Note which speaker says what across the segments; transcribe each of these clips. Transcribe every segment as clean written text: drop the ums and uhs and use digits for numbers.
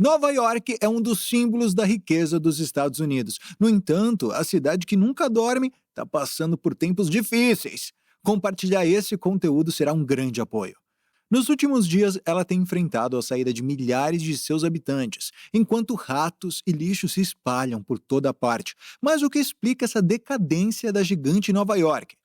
Speaker 1: Nova York é um dos símbolos da riqueza dos Estados Unidos. No entanto, a cidade que nunca dorme está passando por tempos difíceis. Compartilhar esse conteúdo será um grande apoio. Nos últimos dias, ela tem enfrentado a saída de milhares de seus habitantes, enquanto ratos e lixo se espalham por toda parte. Mas o que explica essa decadência da gigante Nova York?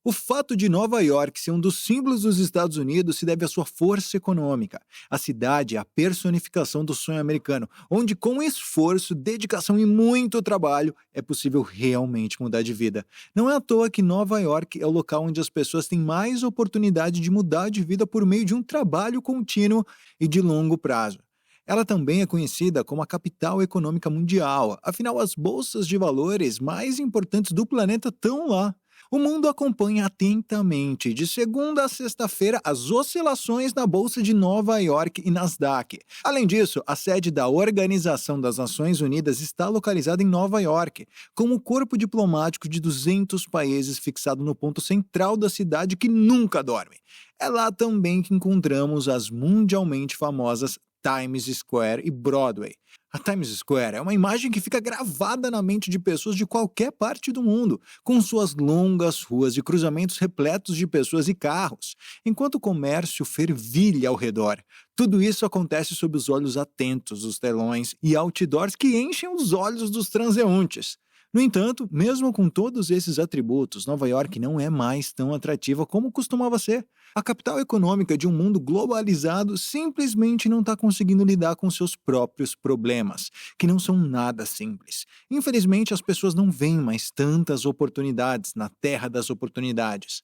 Speaker 1: O fato de Nova York ser um dos símbolos dos Estados Unidos se deve à sua força econômica. A cidade é a personificação do sonho americano, onde com esforço, dedicação e muito trabalho é possível realmente mudar de vida. Não é à toa que Nova York é o local onde as pessoas têm mais oportunidade de mudar de vida por meio de um trabalho contínuo e de longo prazo. Ela também é conhecida como a capital econômica mundial, afinal as bolsas de valores mais importantes do planeta estão lá. O mundo acompanha atentamente, de segunda a sexta-feira, as oscilações na Bolsa de Nova York e Nasdaq. Além disso, a sede da Organização das Nações Unidas está localizada em Nova York, com um corpo diplomático de 200 países fixado no ponto central da cidade que nunca dorme. É lá também que encontramos as mundialmente famosas Times Square e Broadway. A Times Square é uma imagem que fica gravada na mente de pessoas de qualquer parte do mundo, com suas longas ruas e cruzamentos repletos de pessoas e carros, enquanto o comércio fervilha ao redor. Tudo isso acontece sob os olhos atentos dos telões e outdoors que enchem os olhos dos transeuntes. No entanto, mesmo com todos esses atributos, Nova York não é mais tão atrativa como costumava ser. A capital econômica de um mundo globalizado simplesmente não está conseguindo lidar com seus próprios problemas, que não são nada simples. Infelizmente, as pessoas não veem mais tantas oportunidades na terra das oportunidades.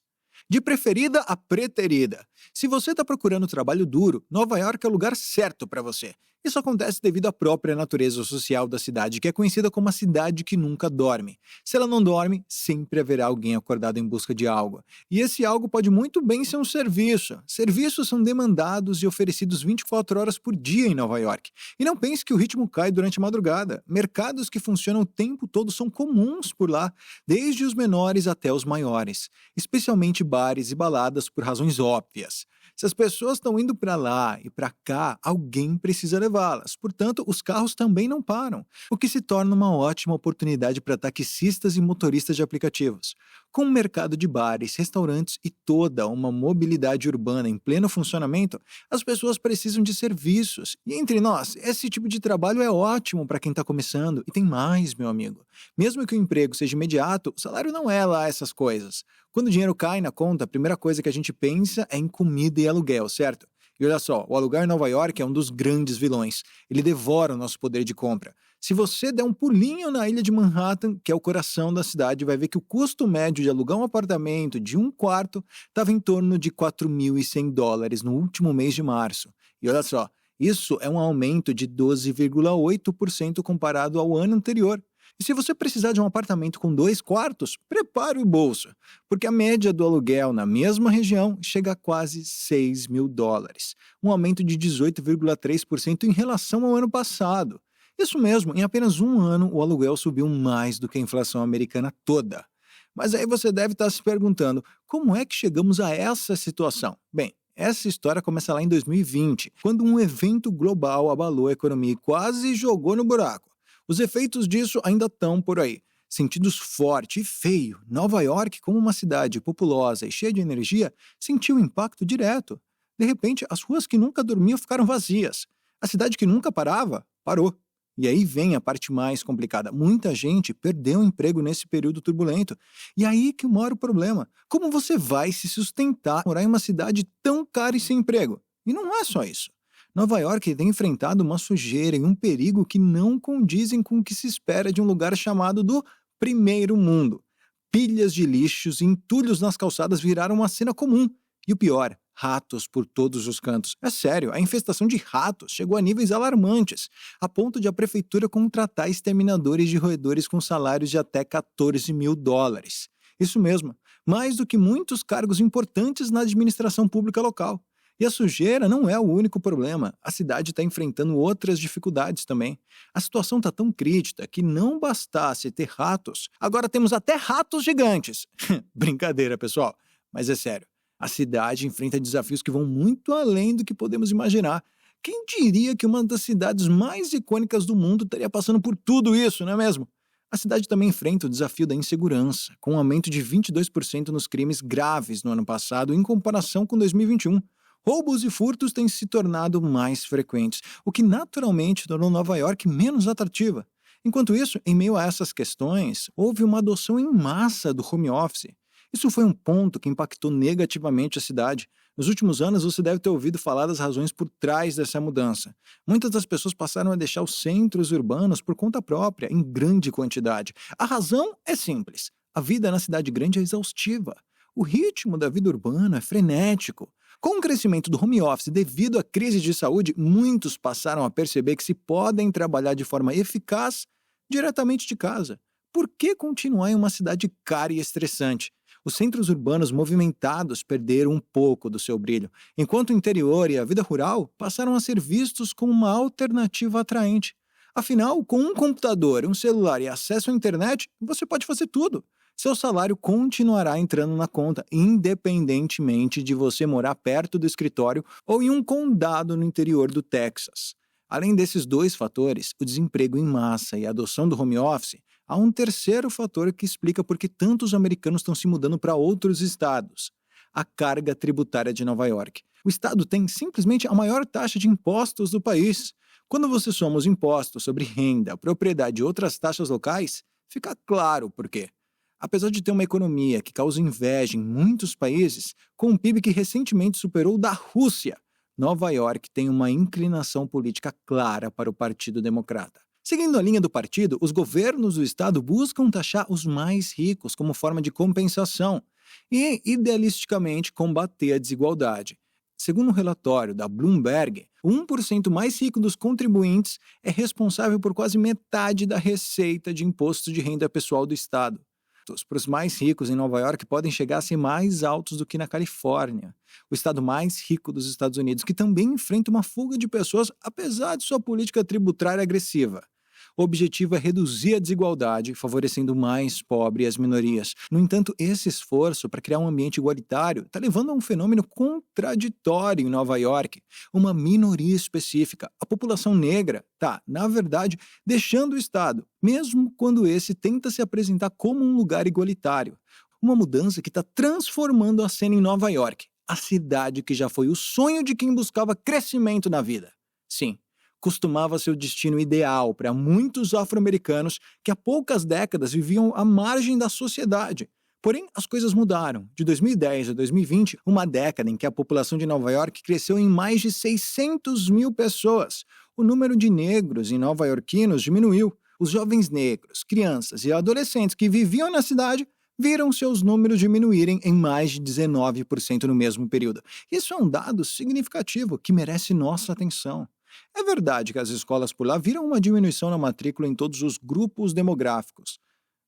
Speaker 1: De preferida a preterida. Se você está procurando trabalho duro, Nova York é o lugar certo para você. Isso acontece devido à própria natureza social da cidade, que é conhecida como a cidade que nunca dorme. Se ela não dorme, sempre haverá alguém acordado em busca de algo. E esse algo pode muito bem ser um serviço. Serviços são demandados e oferecidos 24 horas por dia em Nova York. E não pense que o ritmo cai durante a madrugada. Mercados que funcionam o tempo todo são comuns por lá, desde os menores até os maiores. Especialmente bares e baladas por razões óbvias. Se as pessoas estão indo para lá e para cá, alguém precisa levá-las. Portanto, os carros também não param, o que se torna uma ótima oportunidade para taxistas e motoristas de aplicativos. Com um mercado de bares, restaurantes e toda uma mobilidade urbana em pleno funcionamento, as pessoas precisam de serviços. E entre nós, esse tipo de trabalho é ótimo para quem está começando. E tem mais, meu amigo. Mesmo que o emprego seja imediato, o salário não é lá essas coisas. Quando o dinheiro cai na conta, a primeira coisa que a gente pensa é em comida e aluguel, certo? E olha só, o alugar em Nova York é um dos grandes vilões. Ele devora o nosso poder de compra. Se você der um pulinho na ilha de Manhattan, que é o coração da cidade, vai ver que o custo médio de alugar um apartamento de um quarto estava em torno de $4.100 no último mês de março. E olha só, isso é um aumento de 12,8% comparado ao ano anterior. E se você precisar de um apartamento com 2 quartos, prepare o bolso, porque a média do aluguel na mesma região chega a quase $6.000, um aumento de 18,3% em relação ao ano passado. Isso mesmo, em apenas um ano o aluguel subiu mais do que a inflação americana toda. Mas aí você deve estar se perguntando, como é que chegamos a essa situação? Bem, essa história começa lá em 2020, quando um evento global abalou a economia e quase jogou no buraco. Os efeitos disso ainda estão por aí. Sentidos forte e feio, Nova York, como uma cidade populosa e cheia de energia, sentiu o impacto direto. De repente, as ruas que nunca dormiam ficaram vazias. A cidade que nunca parava, parou. E aí vem a parte mais complicada. Muita gente perdeu o emprego nesse período turbulento. E aí que mora o problema. Como você vai se sustentar morar em uma cidade tão cara e sem emprego? E não é só isso. Nova York tem enfrentado uma sujeira e um perigo que não condizem com o que se espera de um lugar chamado do primeiro mundo. Pilhas de lixos e entulhos nas calçadas viraram uma cena comum. E o pior, ratos por todos os cantos. É sério, a infestação de ratos chegou a níveis alarmantes, a ponto de a prefeitura contratar exterminadores de roedores com salários de até $14.000. Isso mesmo, mais do que muitos cargos importantes na administração pública local. E a sujeira não é o único problema. A cidade está enfrentando outras dificuldades também. A situação está tão crítica que não bastasse ter ratos, agora temos até ratos gigantes. Brincadeira, pessoal. Mas é sério. A cidade enfrenta desafios que vão muito além do que podemos imaginar. Quem diria que uma das cidades mais icônicas do mundo estaria passando por tudo isso, não é mesmo? A cidade também enfrenta o desafio da insegurança, com um aumento de 22% nos crimes graves no ano passado em comparação com 2021. Roubos e furtos têm se tornado mais frequentes, o que naturalmente tornou Nova York menos atrativa. Enquanto isso, em meio a essas questões, houve uma adoção em massa do home office. Isso foi um ponto que impactou negativamente a cidade. Nos últimos anos, você deve ter ouvido falar das razões por trás dessa mudança. Muitas das pessoas passaram a deixar os centros urbanos por conta própria, em grande quantidade. A razão é simples. A vida na cidade grande é exaustiva. O ritmo da vida urbana é frenético. Com o crescimento do home office devido à crise de saúde, muitos passaram a perceber que se podem trabalhar de forma eficaz diretamente de casa. Por que continuar em uma cidade cara e estressante? Os centros urbanos movimentados perderam um pouco do seu brilho, enquanto o interior e a vida rural passaram a ser vistos como uma alternativa atraente. Afinal, com um computador, um celular e acesso à internet, você pode fazer tudo. Seu salário continuará entrando na conta, independentemente de você morar perto do escritório ou em um condado no interior do Texas. Além desses dois fatores, o desemprego em massa e a adoção do home office, há um terceiro fator que explica por que tantos americanos estão se mudando para outros estados: a carga tributária de Nova York. O estado tem simplesmente a maior taxa de impostos do país. Quando você soma os impostos sobre renda, propriedade e outras taxas locais, fica claro por quê. Apesar de ter uma economia que causa inveja em muitos países, com um PIB que recentemente superou o da Rússia, Nova York tem uma inclinação política clara para o Partido Democrata. Seguindo a linha do partido, os governos do estado buscam taxar os mais ricos como forma de compensação e, idealisticamente, combater a desigualdade. Segundo um relatório da Bloomberg, o 1% mais rico dos contribuintes é responsável por quase metade da receita de imposto de renda pessoal do estado. Para os mais ricos em Nova York podem chegar a ser mais altos do que na Califórnia, o estado mais rico dos Estados Unidos, que também enfrenta uma fuga de pessoas apesar de sua política tributária agressiva. O objetivo é reduzir a desigualdade, favorecendo o mais pobre e as minorias. No entanto, esse esforço para criar um ambiente igualitário está levando a um fenômeno contraditório em Nova York. Uma minoria específica, a população negra, está, na verdade, deixando o Estado, mesmo quando esse tenta se apresentar como um lugar igualitário. Uma mudança que está transformando a cena em Nova York, a cidade que já foi o sonho de quem buscava crescimento na vida. Sim, costumava ser o destino ideal para muitos afro-americanos que há poucas décadas viviam à margem da sociedade. Porém, as coisas mudaram. De 2010 a 2020, uma década em que a população de Nova York cresceu em mais de 600 mil pessoas. O número de negros e nova-iorquinos diminuiu. Os jovens negros, crianças e adolescentes que viviam na cidade viram seus números diminuírem em mais de 19% no mesmo período. Isso é um dado significativo que merece nossa atenção. É verdade que as escolas por lá viram uma diminuição na matrícula em todos os grupos demográficos,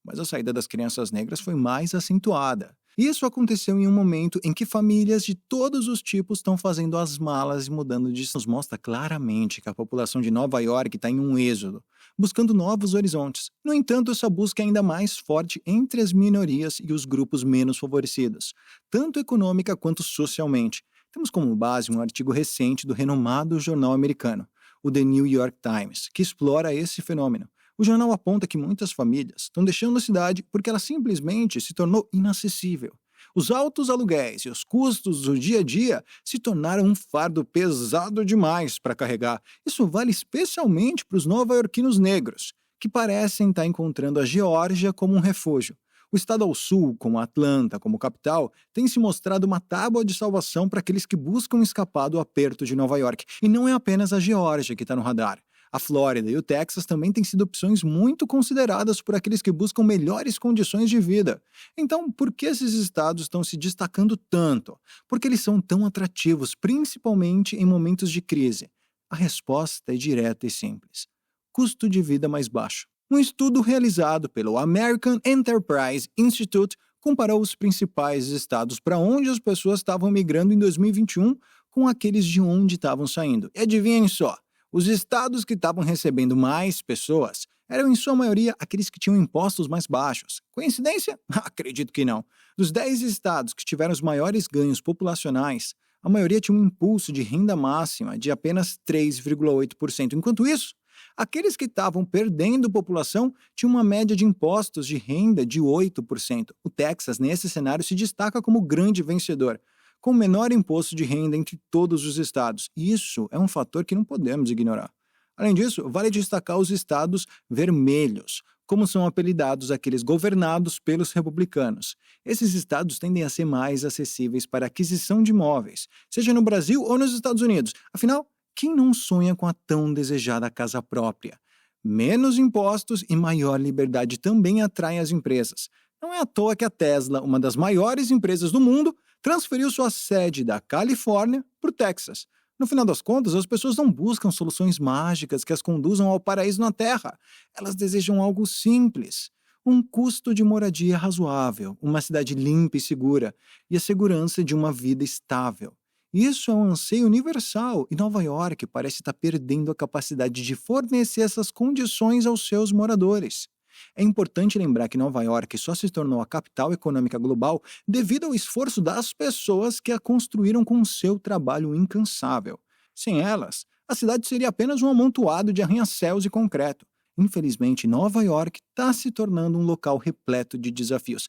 Speaker 1: mas a saída das crianças negras foi mais acentuada. Isso aconteceu em um momento em que famílias de todos os tipos estão fazendo as malas e mudando de... Nos mostra claramente que a população de Nova York está em um êxodo, buscando novos horizontes. No entanto, essa busca é ainda mais forte entre as minorias e os grupos menos favorecidos, tanto econômica quanto socialmente. Temos como base um artigo recente do renomado jornal americano, o The New York Times, que explora esse fenômeno. O jornal aponta que muitas famílias estão deixando a cidade porque ela simplesmente se tornou inacessível. Os altos aluguéis e os custos do dia a dia se tornaram um fardo pesado demais para carregar. Isso vale especialmente para os nova-iorquinos negros, que parecem estar encontrando a Geórgia como um refúgio. O estado ao sul, como Atlanta, como capital, tem se mostrado uma tábua de salvação para aqueles que buscam escapar do aperto de Nova York. E não é apenas a Geórgia que está no radar. A Flórida e o Texas também têm sido opções muito consideradas por aqueles que buscam melhores condições de vida. Então, por que esses estados estão se destacando tanto? Porque eles são tão atrativos, principalmente em momentos de crise. A resposta é direta e simples: custo de vida mais baixo. Um estudo realizado pelo American Enterprise Institute comparou os principais estados para onde as pessoas estavam migrando em 2021 com aqueles de onde estavam saindo. E adivinhem só, os estados que estavam recebendo mais pessoas eram em sua maioria aqueles que tinham impostos mais baixos. Coincidência? Acredito que não. Dos 10 estados que tiveram os maiores ganhos populacionais, a maioria tinha um impulso de renda máxima de apenas 3,8%. Enquanto isso, aqueles que estavam perdendo população tinham uma média de impostos de renda de 8%. O Texas, nesse cenário, se destaca como grande vencedor, com o menor imposto de renda entre todos os estados. Isso é um fator que não podemos ignorar. Além disso, vale destacar os estados vermelhos, como são apelidados aqueles governados pelos republicanos. Esses estados tendem a ser mais acessíveis para a aquisição de imóveis, seja no Brasil ou nos Estados Unidos. Afinal, quem não sonha com a tão desejada casa própria? Menos impostos e maior liberdade também atraem as empresas. Não é à toa que a Tesla, uma das maiores empresas do mundo, transferiu sua sede da Califórnia para o Texas. No final das contas, as pessoas não buscam soluções mágicas que as conduzam ao paraíso na Terra. Elas desejam algo simples: um custo de moradia razoável, uma cidade limpa e segura e a segurança de uma vida estável. Isso é um anseio universal e Nova York parece estar perdendo a capacidade de fornecer essas condições aos seus moradores. É importante lembrar que Nova York só se tornou a capital econômica global devido ao esforço das pessoas que a construíram com seu trabalho incansável. Sem elas, a cidade seria apenas um amontoado de arranha-céus e concreto. Infelizmente, Nova York está se tornando um local repleto de desafios.